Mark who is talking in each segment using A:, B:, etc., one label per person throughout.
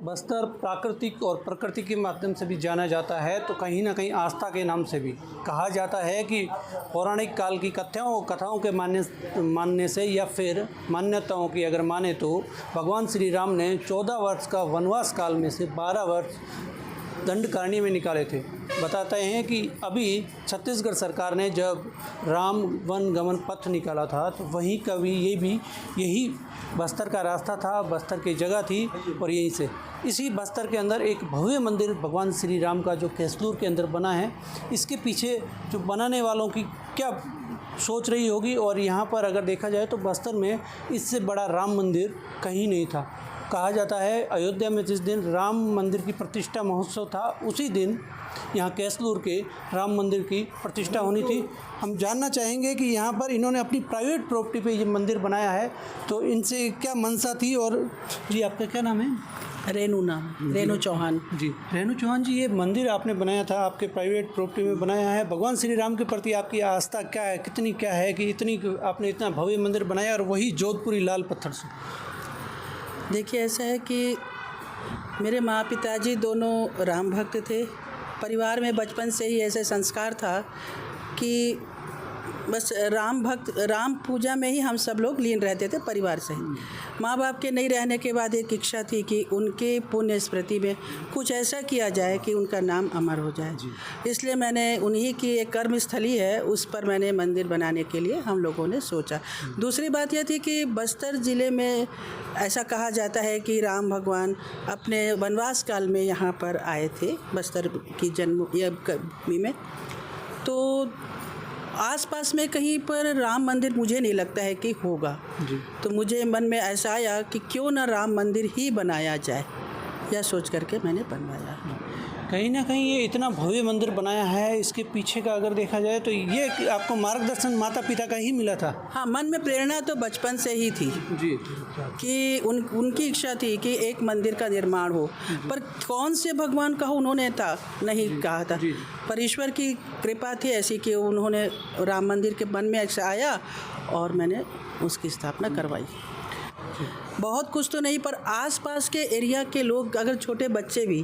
A: बस्तर प्राकृतिक और प्रकृति के माध्यम से भी जाना जाता है, तो कहीं ना कहीं आस्था के नाम से भी कहा जाता है कि पौराणिक काल की कथाओं के मानने से या फिर मान्यताओं की अगर माने तो भगवान श्री राम ने 14 वर्ष का वनवास काल में से 12 वर्ष दंडकारण्य में निकाले थे। बताते हैं कि अभी छत्तीसगढ़ सरकार ने जब राम वन गमन पथ निकाला था तो वहीं का भी यही बस्तर का रास्ता था, बस्तर की जगह थी। और यहीं से इसी बस्तर के अंदर एक भव्य मंदिर भगवान श्री राम का जो कैसलूर के अंदर बना है, इसके पीछे जो बनाने वालों की क्या सोच रही होगी। और यहाँ पर अगर देखा जाए तो बस्तर में इससे बड़ा राम मंदिर कहीं नहीं था। कहा जाता है अयोध्या में जिस दिन राम मंदिर की प्रतिष्ठा महोत्सव था, उसी दिन यहाँ कैसलूर के राम मंदिर की प्रतिष्ठा होनी थी। हम जानना चाहेंगे कि यहाँ पर इन्होंने अपनी प्राइवेट प्रॉपर्टी पे ये मंदिर बनाया है, तो इनसे क्या मंशा थी। और जी आपका क्या नाम है?
B: रेणु चौहान।
A: जी रेणु चौहान जी, ये मंदिर आपने बनाया था, आपके प्राइवेट प्रॉपर्टी में बनाया है। भगवान श्री राम के प्रति आपकी आस्था क्या है, कितनी क्या है कि आपने इतना भव्य मंदिर बनाया और वही जोधपुरी लाल पत्थर से?
B: देखिए, ऐसा है कि मेरे माँ पिताजी दोनों राम भक्त थे। परिवार में बचपन से ही ऐसे संस्कार था कि बस राम पूजा में ही हम सब लोग लीन रहते थे परिवार से ही। माँ बाप के नहीं रहने के बाद एक इच्छा थी कि उनके पुण्य स्मृति में कुछ ऐसा किया जाए कि उनका नाम अमर हो जाए। इसलिए मैंने उन्हीं की एक कर्मस्थली है, उस पर मैंने मंदिर बनाने के लिए हम लोगों ने सोचा। दूसरी बात यह थी कि बस्तर ज़िले में ऐसा कहा जाता है कि राम भगवान अपने वनवास काल में यहाँ पर आए थे, बस्तर की जन्मभूमि में। तो आसपास में कहीं पर राम मंदिर मुझे नहीं लगता है कि होगा। तो मुझे मन में ऐसा आया कि क्यों ना राम मंदिर ही बनाया जाए, यह सोच करके मैंने बनवाया।
A: कहीं ना कहीं ये इतना भव्य मंदिर बनाया है, इसके पीछे का अगर देखा जाए तो ये आपको मार्गदर्शन माता पिता का ही मिला था?
B: हाँ, मन में प्रेरणा तो बचपन से ही थी
A: जी
B: कि उनकी इच्छा थी कि एक मंदिर का निर्माण हो, पर कौन से भगवान का उन्होंने नहीं कहा था। पर ईश्वर की कृपा थी ऐसी कि उन्होंने राम मंदिर के मन में ऐसा आया और मैंने उसकी स्थापना करवाई। बहुत कुछ तो नहीं, पर आसपास के एरिया के लोग, अगर छोटे बच्चे भी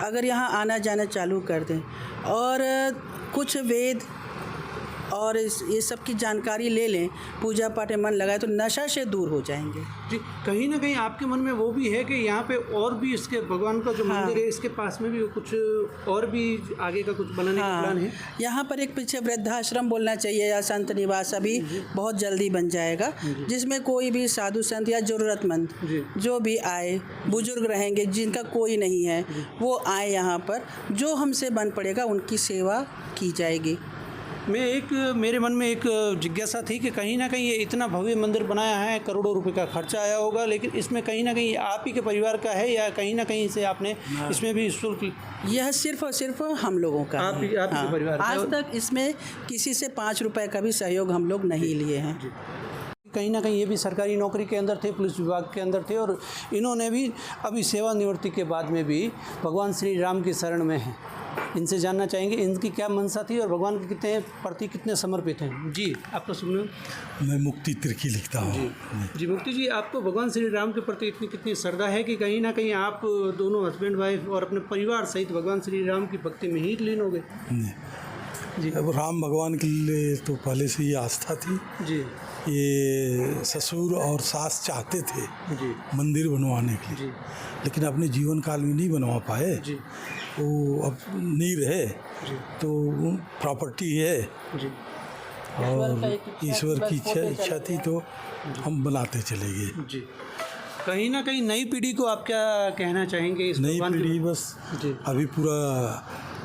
B: अगर यहाँ आना जाना चालू कर दें और कुछ वेद और ये सब की जानकारी ले लें, पूजा पाठ में मन लगाए, तो नशा से दूर हो जाएंगे।
A: जी, कहीं ना कहीं आपके मन में वो भी है कि यहाँ पे और भी इसके भगवान का जो मंदिर है, इसके पास में भी कुछ और भी आगे का कुछ बनाने का प्लान है?
B: यहाँ पर एक पीछे वृद्धाश्रम बोलना चाहिए या संत निवास अभी बहुत जल्दी बन जाएगा, जिसमें कोई भी साधु संत या ज़रूरतमंद जो भी आए, बुजुर्ग रहेंगे जिनका कोई नहीं है, वो आए यहाँ पर, जो हमसे बन पड़ेगा उनकी सेवा की जाएगी।
A: मेरे मन में एक जिज्ञासा थी कि कहीं ना कहीं ये इतना भव्य मंदिर बनाया है, करोड़ों रुपए का खर्चा आया होगा, लेकिन इसमें कहीं ना कहीं आप ही के परिवार का है या कहीं ना कहीं से आपने इसमें भी शुल्क?
B: यह सिर्फ और सिर्फ हम लोगों का
A: आप ही के परिवार?
B: आज तक इसमें किसी से 5 रुपए का भी सहयोग हम लोग नहीं लिए हैं।
A: कहीं ना कहीं ये भी सरकारी नौकरी के अंदर थे, पुलिस विभाग के अंदर थे, और इन्होंने भी अभी सेवानिवृत्ति के बाद में भी भगवान श्री राम की शरण में हैं। इनसे जानना चाहेंगे इनकी क्या मंशा थी और भगवान के प्रति कितने समर्पित हैं। जी आपका शुभ नाम?
C: मैं मुक्ति तिर्की लिखता हूँ।
A: जी मुक्ति जी, आपको भगवान श्री राम के प्रति कितनी श्रद्धा है कि कहीं ना कहीं आप दोनों हस्बैंड वाइफ और अपने परिवार सहित भगवान श्री राम की भक्ति में ही लीन हो गए?
C: जी, अब राम भगवान के लिए तो पहले से ही आस्था थी
A: जी।
C: ये ससुर और सास चाहते थे
A: जी
C: मंदिर बनवाने के लिए, लेकिन अपने जीवन काल में नहीं बनवा पाए
A: जी।
C: वो अब नहीं रहे
A: जी।
C: तो प्रॉपर्टी है
A: जी।
C: और ईश्वर की इच्छा थी तो हम बनाते चले गए।
A: जी, कहीं ना कहीं नई पीढ़ी को आप क्या कहना चाहेंगे? इस
C: नई पीढ़ी बस अभी पूरा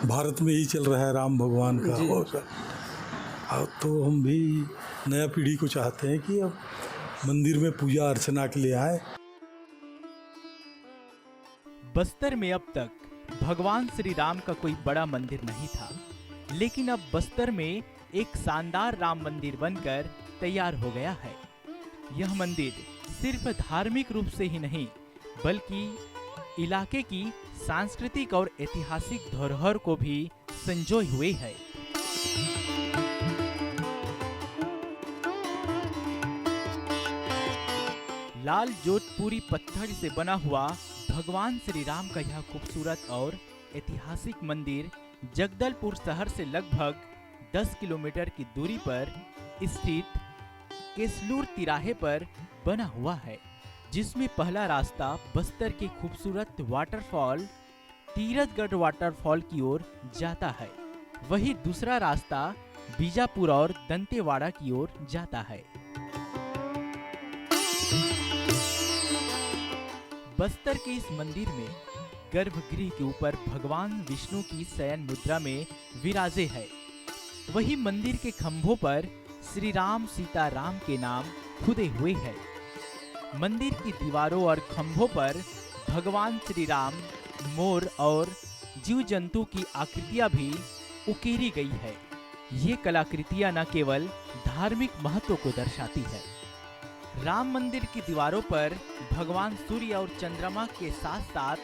C: भारत में ही चल रहा है राम भगवान का, और तो हम भी नया पीढ़ी को चाहते हैं कि अब मंदिर में पूजा अर्चना के लिए आए।
D: बस्तर में अब तक भगवान श्री राम का कोई बड़ा मंदिर नहीं था, लेकिन अब बस्तर में एक शानदार राम मंदिर बनकर तैयार हो गया है। यह मंदिर सिर्फ धार्मिक रूप से ही नहीं, बल्कि इलाके की सांस्कृतिक और ऐतिहासिक धरोहर को भी संजोए हुए है। लाल जोधपुरी पत्थर से बना हुआ भगवान श्री राम का यह खूबसूरत और ऐतिहासिक मंदिर जगदलपुर शहर से लगभग 10 किलोमीटर की दूरी पर स्थित केसलूर तिराहे पर बना हुआ है, जिसमें पहला रास्ता बस्तर के खूबसूरत वाटरफॉल तीरथगढ़ वाटरफॉल की ओर जाता है, वहीं दूसरा रास्ता बीजापुर और दंतेवाड़ा की ओर जाता है। बस्तर के इस मंदिर में गर्भगृह के ऊपर भगवान विष्णु की शयन मुद्रा में विराजे है। वही मंदिर के खंभों पर श्री राम सीता राम के नाम खुदे हुए हैं। मंदिर की दीवारों और खंभों पर भगवान श्री राम, मोर और जीव जंतु की आकृतियां भी उकेरी गई है। ये कलाकृतियां न केवल धार्मिक महत्व को दर्शाती है, राम मंदिर की दीवारों पर भगवान सूर्य और चंद्रमा के साथ साथ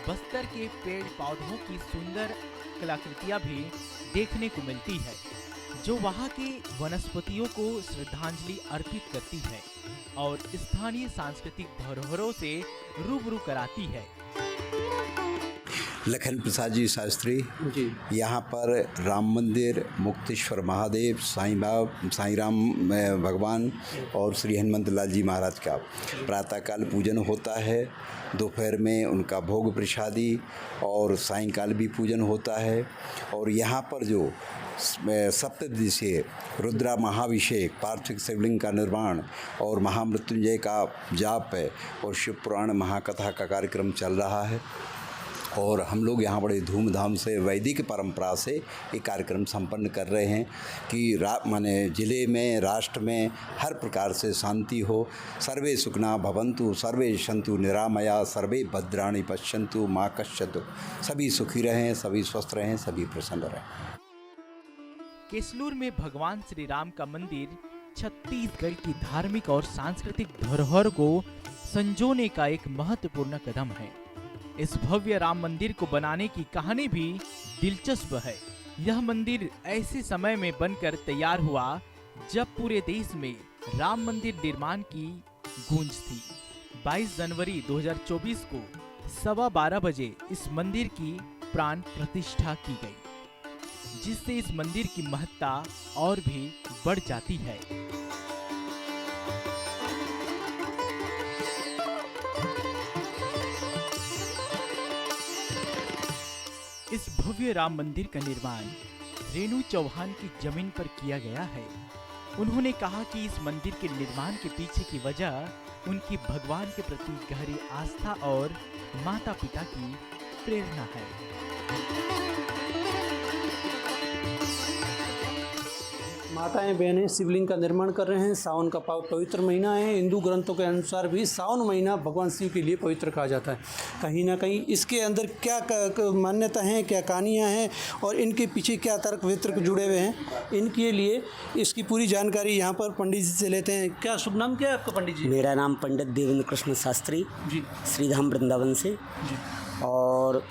D: बस्तर के पेड़ पौधों की सुंदर कलाकृतियां भी देखने को मिलती है, जो वहां के वनस्पतियों को श्रद्धांजलि अर्पित करती है और स्थानीय सांस्कृतिक धरोहरों से रूबरू कराती है।
E: लखन प्रसाद जी शास्त्री
A: जी।
E: यहाँ पर राम मंदिर, मुक्तेश्वर महादेव, साईं राम भगवान और श्री हनुमंत लाल जी महाराज का प्रातःकाल पूजन होता है, दोपहर में उनका भोग प्रसादी और सायंकाल भी पूजन होता है। और यहाँ पर जो सप्तदिशीय रुद्रा महाभिषेक, पार्थिव शिवलिंग का निर्माण और महामृत्युंजय का जाप है और शिव पुराण महाकथा का कार्यक्रम चल रहा है। और हम लोग यहाँ बड़े धूमधाम से वैदिक परंपरा से ये कार्यक्रम संपन्न कर रहे हैं कि माने ज़िले में, राष्ट्र में हर प्रकार से शांति हो। सर्वे सुखना भवन्तु, सर्वे सन्तु निरामया, सर्वे भद्राणि पश्यन्तु माँ कश्चित्। सभी सुखी रहें, सभी स्वस्थ रहें, सभी प्रसन्न रहें।
D: केसलूर में भगवान श्री राम का मंदिर छत्तीसगढ़ की धार्मिक और सांस्कृतिक धरोहर को संजोने का एक महत्वपूर्ण कदम है। इस भव्य राम मंदिर को बनाने की कहानी भी दिलचस्प है। यह मंदिर ऐसे समय में बनकर तैयार हुआ जब पूरे देश में राम मंदिर निर्माण की गूंज थी। 22 जनवरी 2024 को 12:15 बजे इस मंदिर की प्राण प्रतिष्ठा की गई, जिससे इस मंदिर की महत्ता और भी बढ़ जाती है। इस भव्य राम मंदिर का निर्माण रेणु चौहान की जमीन पर किया गया है। उन्होंने कहा कि इस मंदिर के निर्माण के पीछे की वजह उनकी भगवान के प्रति गहरी आस्था और माता पिता की प्रेरणा है।
A: माताएं बहनें शिवलिंग का निर्माण कर रहे हैं। सावन का पवित्र महीना है। हिंदू ग्रंथों के अनुसार भी सावन महीना भगवान शिव के लिए पवित्र कहा जाता है। कहीं ना कहीं इसके अंदर क्या मान्यता है, क्या कहानियाँ हैं और इनके पीछे क्या तर्क वितर्क जुड़े हुए हैं, इनके लिए इसकी पूरी जानकारी यहाँ पर पंडित जी से लेते हैं। क्या शुभ नाम क्या है आपका पंडित जी?
F: मेरा नाम पंडित देवेंद्र कृष्ण शास्त्री
A: जी,
F: श्रीधाम वृंदावन से
A: जी।
F: और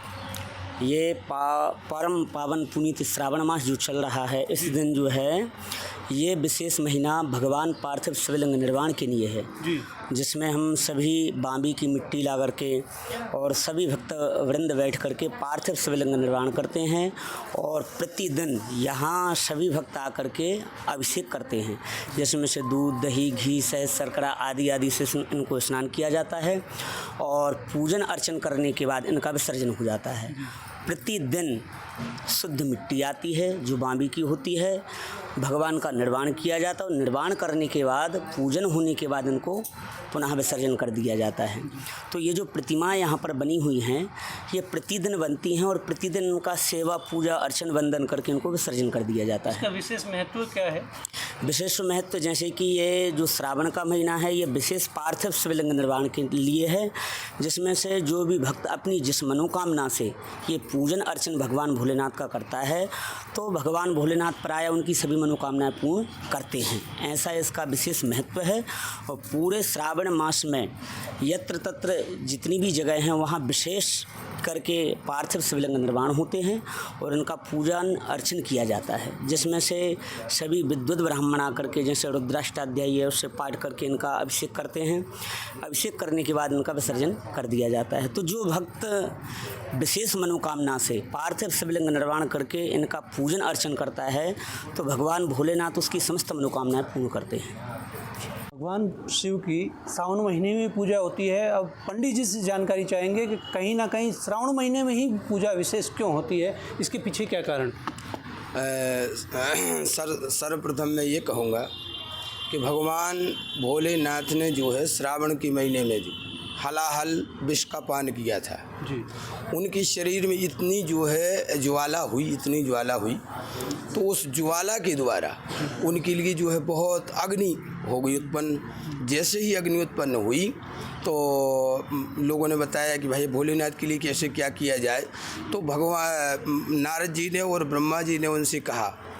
F: ये परम पावन पुनीत श्रावण मास जो चल रहा है, इस दिन जो है ये विशेष महीना भगवान पार्थिव शिवलिंग निर्माण के लिए है
A: जी,
F: जिसमें हम सभी बांबी की मिट्टी ला करके और सभी भक्त वृंद बैठ करके पार्थिव शिवलिंग निर्माण करते हैं और प्रतिदिन यहाँ सभी भक्त आकर के अभिषेक करते हैं, जिसमें से दूध, दही, घी, शहद, शर्करा आदि आदि से इनको स्नान किया जाता है और पूजन अर्चन करने के बाद इनका विसर्जन हो जाता है। प्रतिदिन शुद्ध मिट्टी आती है जो बांबी की होती है, भगवान का निर्माण किया जाता है और निर्माण करने के बाद पूजन होने के बाद इनको पुनः विसर्जन कर दिया जाता है। तो ये जो प्रतिमाएं यहाँ पर बनी हुई हैं ये प्रतिदिन बनती हैं और प्रतिदिन उनका सेवा पूजा अर्चन वंदन करके इनको विसर्जन कर दिया जाता है।
A: इसका विशेष महत्व क्या है?
F: विशेष महत्व जैसे कि ये जो श्रावण का महीना है ये विशेष पार्थिव शिवलिंग निर्माण के लिए है, जिसमें से जो भी भक्त अपनी जिस मनोकामना से ये पूजन अर्चन भगवान भोलेनाथ का करता है तो भगवान भोलेनाथ प्राय उनकी सभी मनोकामनाएं पूर्ण करते हैं। ऐसा इसका विशेष महत्व है। और पूरे श्रावण मास में यत्र तत्र जितनी भी जगह हैं वहाँ विशेष करके पार्थिव शिवलिंग निर्माण होते हैं और इनका पूजन अर्चन किया जाता है, जिसमें से सभी विद्वत ब्राह्मण आकर के जैसे रुद्राष्टाध्यायी है उससे पाठ करके इनका अभिषेक करते हैं। अभिषेक करने के बाद इनका विसर्जन कर दिया जाता है। तो जो भक्त विशेष मनोकामना से पार्थिव शिवलिंग निर्माण करके इनका पूजन अर्चन करता है तो भगवान भोलेनाथ उसकी समस्त मनोकामनाएं पूर्ण करते हैं।
A: भगवान शिव की सावन महीने में पूजा होती है। अब पंडित जी से जानकारी चाहेंगे कि कहीं ना कहीं श्रावण महीने में ही पूजा विशेष क्यों होती है, इसके पीछे क्या कारण?
G: सर्वप्रथम मैं ये कहूँगा कि भगवान भोलेनाथ ने जो है श्रावण के महीने में जो हलाहल विष का पान किया था
A: जी,
G: उनके शरीर में इतनी जो है ज्वाला हुई, इतनी ज्वाला हुई, तो उस ज्वाला के द्वारा उनके लिए जो है बहुत अग्नि हो गई उत्पन्न। जैसे ही अग्नि उत्पन्न हुई तो लोगों ने बताया कि भाई भोलेनाथ के लिए कैसे क्या किया जाए। तो भगवान नारद जी ने और ब्रह्मा जी ने उनसे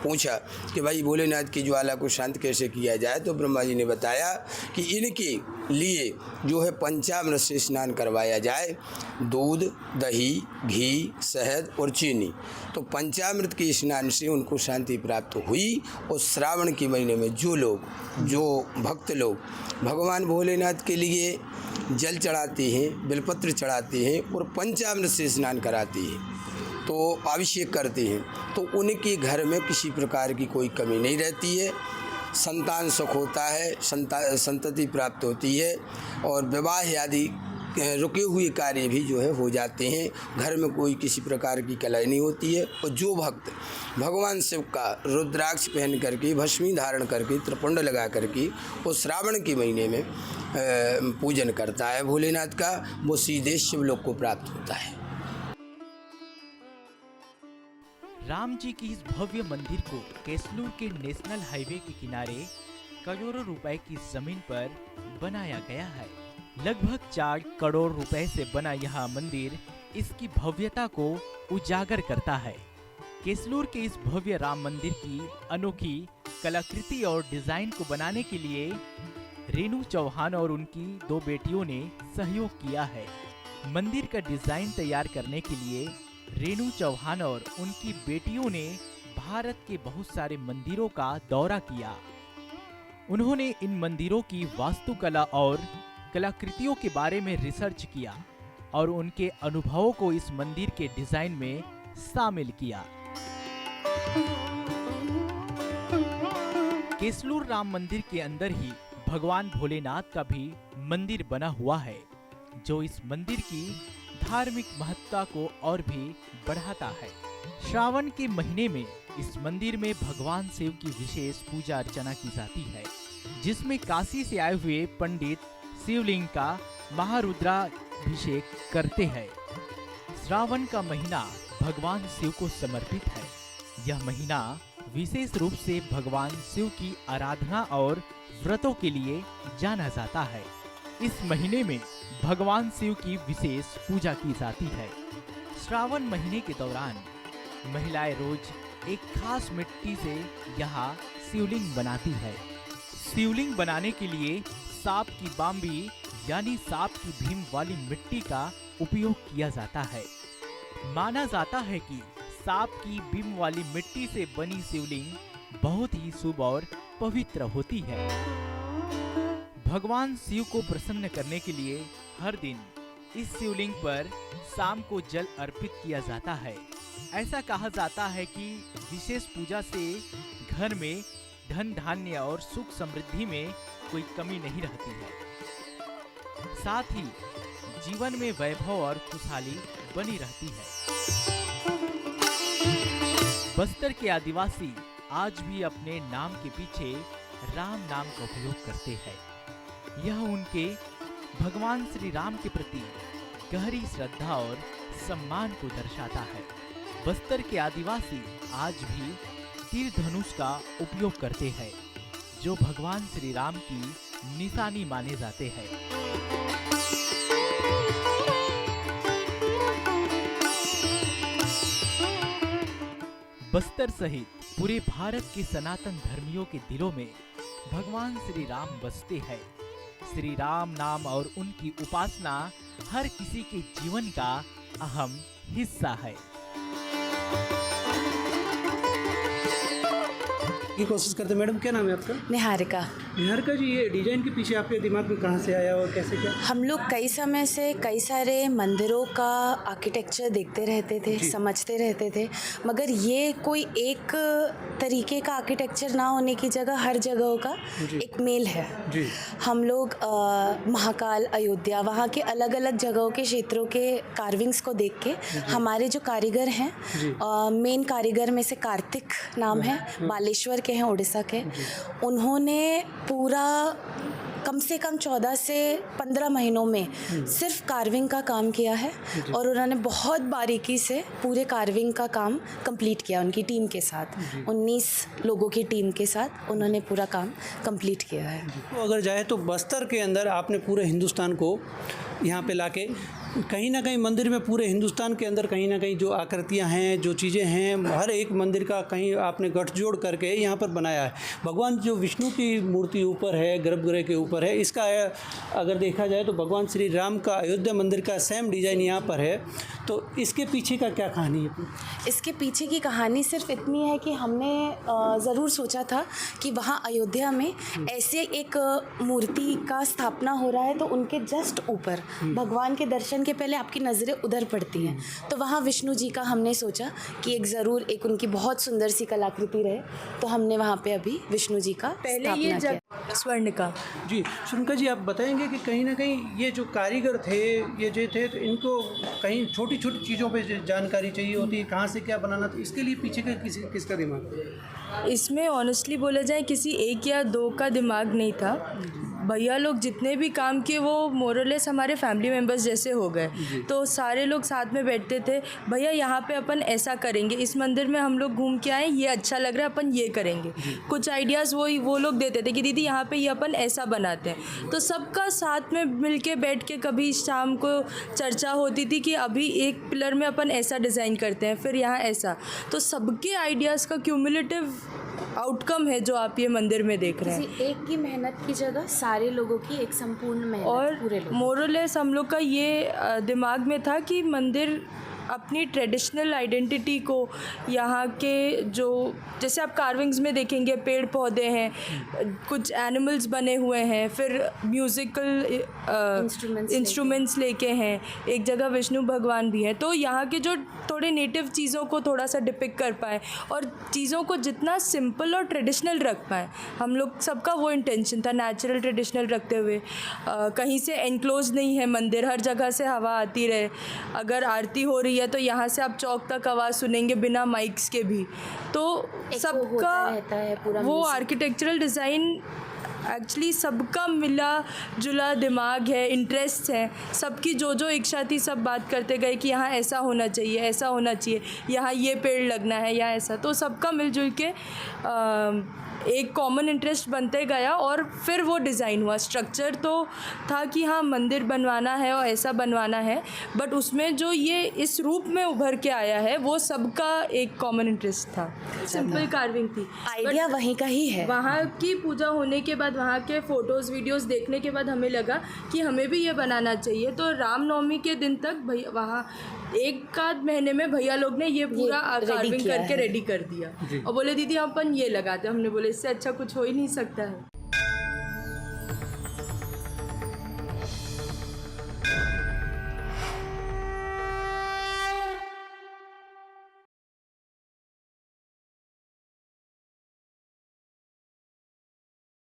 G: पूछा कि भाई भोलेनाथ की ज्वाला को शांत कैसे किया जाए। तो ब्रह्मा जी ने बताया कि इनके लिए जो है पंचामृत से स्नान करवाया जाए, दूध, दही, घी, शहद और चीनी। तो पंचामृत के स्नान से उनको शांति प्राप्त हुई। और श्रावण के महीने में जो भक्त लोग भगवान भोलेनाथ के लिए जल चढ़ाते हैं, बेलपत्र चढ़ाते हैं और पंचामृत से स्नान कराते हैं, तो अभिषेक करते हैं, तो उनके घर में किसी प्रकार की कोई कमी नहीं रहती है। संतान सुख होता है, संतति प्राप्त होती है और विवाह आदि रुके हुए कार्य भी जो है हो जाते हैं। घर में कोई किसी प्रकार की कलह नहीं होती है। और जो भक्त भगवान शिव का रुद्राक्ष पहन करके, भस्मी धारण करके, त्रिपुंड लगा करके वो श्रावण के महीने में पूजन करता है भोलेनाथ का, वो सीधे शिवलोक को प्राप्त होता है।
D: राम जी की इस भव्य मंदिर को केसलूर के नेशनल हाईवे के किनारे करोड़ों रुपए की जमीन पर बनाया गया है। लगभग 4 करोड़ रुपए से बना यह मंदिर इसकी भव्यता को उजागर करता है। केसलूर के इस भव्य राम मंदिर की अनोखी कलाकृति और डिजाइन को बनाने के लिए रेणु चौहान और उनकी 2 बेटियों ने सहयोग किया है। मंदिर का डिजाइन तैयार करने के लिए रेणु चौहान और उनकी बेटियों ने भारत के बहुत सारे मंदिरों का दौरा किया। उन्होंने इन मंदिरों की वास्तुकला और कलाकृतियों के बारे में रिसर्च किया और उनके अनुभवों को इस मंदिर के डिजाइन में शामिल किया। केसलूर राम मंदिर के अंदर ही भगवान भोलेनाथ का भी मंदिर बना हुआ है, जो इस मंदिर की धार्मिक महत्ता को और भी बढ़ाता है। श्रावण के महीने में इस मंदिर में भगवान शिव की विशेष पूजा अर्चना की जाती है, जिसमें काशी से आए हुए पंडित शिवलिंग का महारुद्राभिषेक करते हैं। श्रावण का महीना भगवान शिव को समर्पित है। यह महीना विशेष रूप से भगवान शिव की आराधना और व्रतों के लिए जाना जाता है। इस महीने में भगवान शिव की विशेष पूजा की जाती है। श्रावण महीने के दौरान महिलाएं रोज एक खास मिट्टी से यहाँ शिवलिंग बनाती है। शिवलिंग बनाने के लिए सांप की बाम्बी यानी सांप की भीम वाली मिट्टी का उपयोग किया जाता है। माना जाता है कि सांप की भीम वाली मिट्टी से बनी शिवलिंग बहुत ही शुभ और पवित्र होती है। भगवान शिव को प्रसन्न करने के लिए हर दिन इस शिवलिंग पर शाम को जल अर्पित किया जाता है। ऐसा कहा जाता है कि विशेष पूजा से घर में धन धान्य और सुख समृद्धि में कोई कमी नहीं रहती है। साथ ही जीवन में वैभव और खुशहाली बनी रहती है। बस्तर के आदिवासी आज भी अपने नाम के पीछे राम नाम का उपयोग करते हैं। यह उनके भगवान श्री राम के प्रति गहरी श्रद्धा और सम्मान को दर्शाता है। बस्तर के आदिवासी आज भी तीर धनुष का उपयोग करते हैं, जो भगवान श्री राम की निशानी माने जाते हैं। बस्तर सहित पूरे भारत के सनातन धर्मियों के दिलों में भगवान श्री राम बसते हैं। श्री राम नाम और उनकी उपासना हर किसी के जीवन का अहम हिस्सा है।
A: की कोशिश करते। मैडम क्या नाम है आपका?
H: निहारिका।
A: निहारिका जी, ये डिजाइन के पीछे आपके दिमाग में कहाँ से आया और कैसे क्या?
H: हम लोग कई समय से कई सारे मंदिरों का आर्किटेक्चर देखते रहते थे, समझते रहते थे, मगर ये कोई एक तरीके का आर्किटेक्चर ना होने की जगह हर जगह का एक मेल है।
A: जी।
H: हम लोग महाकाल, अयोध्या, वहाँ के अलग अलग जगहों के क्षेत्रों के कार्विंग्स को देख के हमारे जो कारीगर हैं, मेन कारीगर में से कार्तिक नाम है, बालेश्वर के हैं, उड़ीसा के, उन्होंने पूरा कम से कम 14 से 15 महीनों में सिर्फ कार्विंग का काम किया है और उन्होंने बहुत बारीकी से पूरे कार्विंग का काम कंप्लीट किया उनकी टीम के साथ। 19 लोगों की टीम के साथ उन्होंने पूरा काम कंप्लीट किया है।
A: तो अगर जाए तो बस्तर के अंदर आपने पूरे हिंदुस्तान को यहाँ पे लाके कहीं ना कहीं मंदिर में पूरे हिंदुस्तान के अंदर कहीं ना कहीं जो आकृतियाँ हैं, जो चीज़ें हैं, हर एक मंदिर का कहीं आपने गठजोड़ करके यहाँ पर बनाया है। भगवान जो विष्णु की मूर्ति ऊपर है, गर्भगृह के ऊपर है, इसका अगर देखा जाए तो भगवान श्री राम का अयोध्या मंदिर का सेम डिज़ाइन यहाँ पर है। तो इसके पीछे का क्या कहानी है?
H: इसके पीछे की कहानी सिर्फ इतनी है कि हमने ज़रूर सोचा था कि वहाँ अयोध्या में ऐसे एक मूर्ति का स्थापना हो रहा है तो उनके जस्ट ऊपर भगवान के दर्शन के पहले आपकी नज़रें उधर पड़ती हैं, तो वहाँ विष्णु जी का हमने सोचा कि एक ज़रूर एक उनकी बहुत सुंदर सी कलाकृति रहे, तो हमने वहाँ पे अभी विष्णु जी का स्थापना किया।
B: स्वर्णिका
A: जी। स्वर्णिका जी, आप बताएंगे कि कहीं ना कहीं ये जो कारीगर थे, ये जो थे, तो इनको कहीं छोटी छोटी चीज़ों पे जानकारी चाहिए होती है, कहाँ से क्या बनाना, तो इसके लिए पीछे का किसका दिमाग?
I: इसमें ऑनेस्टली बोला जाए किसी एक या दो का दिमाग नहीं था। भैया लोग जितने भी काम किए वो मोरलेस हमारे फैमिली मेम्बर्स जैसे हो गए, तो सारे लोग साथ में बैठते थे, भैया यहाँ पे अपन ऐसा करेंगे, इस मंदिर में हम लोग घूम के आए, ये अच्छा लग रहा है, अपन ये करेंगे। कुछ आइडियाज़ वो लोग देते थे कि दीदी यहाँ पे ये अपन ऐसा बनाते हैं, तो सबका साथ में मिल के बैठ के कभी शाम को चर्चा होती थी कि अभी एक पिलर में अपन ऐसा डिज़ाइन करते हैं, फिर यहाँ ऐसा, तो सबके आइडियाज़ का क्यूमुलेटिव आउटकम है जो आप ये मंदिर में देख रहे हैं।
H: किसी एक की मेहनत की जगह सारे लोगों की एक संपूर्ण मेहनत,
I: और
H: पूरे लोग।
I: मोरलेस हम लोग का ये दिमाग में था कि मंदिर अपनी ट्रेडिशनल आइडेंटिटी को, यहाँ के जो जैसे आप कार्विंग्स में देखेंगे पेड़ पौधे हैं, कुछ एनिमल्स बने हुए हैं, फिर म्यूज़िकल इंस्ट्रूमेंट्स लेके हैं, एक जगह विष्णु भगवान भी हैं, तो यहाँ के जो थोड़े नेटिव चीज़ों को थोड़ा सा डिपिक्ट कर पाएँ और चीज़ों को जितना सिंपल और ट्रेडिशनल रख पाएँ। हम लोग सबका वो इंटेंशन था, नेचुरल ट्रेडिशनल रखते हुए। कहीं से एनक्लोज नहीं है मंदिर, हर जगह से हवा आती रहे, अगर आरती हो रही है तो यहाँ से आप चौक तक आवाज़ सुनेंगे बिना माइक्स के भी, तो सबका वो आर्किटेक्चरल डिज़ाइन एक्चुअली सबका मिला जुला दिमाग है, इंटरेस्ट है, सबकी जो इच्छा थी सब बात करते गए कि यहाँ ऐसा होना चाहिए, ऐसा होना चाहिए, यहाँ ये पेड़ लगना है या ऐसा, तो सबका मिलजुल के एक कॉमन इंटरेस्ट बनते गया और फिर वो डिज़ाइन हुआ। स्ट्रक्चर तो था कि हाँ मंदिर बनवाना है और ऐसा बनवाना है, बट उसमें जो ये इस रूप में उभर के आया है वो सबका एक कॉमन इंटरेस्ट था। सिंपल कार्विंग थी,
H: आइडिया वहीं का ही है।
I: वहाँ की पूजा होने के बाद, वहाँ के फ़ोटोज़ वीडियोज़ देखने के बाद हमें लगा कि हमें भी ये बनाना चाहिए, तो रामनवमी के दिन तक भैया वहाँ एक आध महीने में भैया लोग ने ये पूरा कार्विंग करके रेडी कर दिया और बोले दीदी अपन ये लगाते, हमने बोले इससे अच्छा कुछ हो ही नहीं सकता है।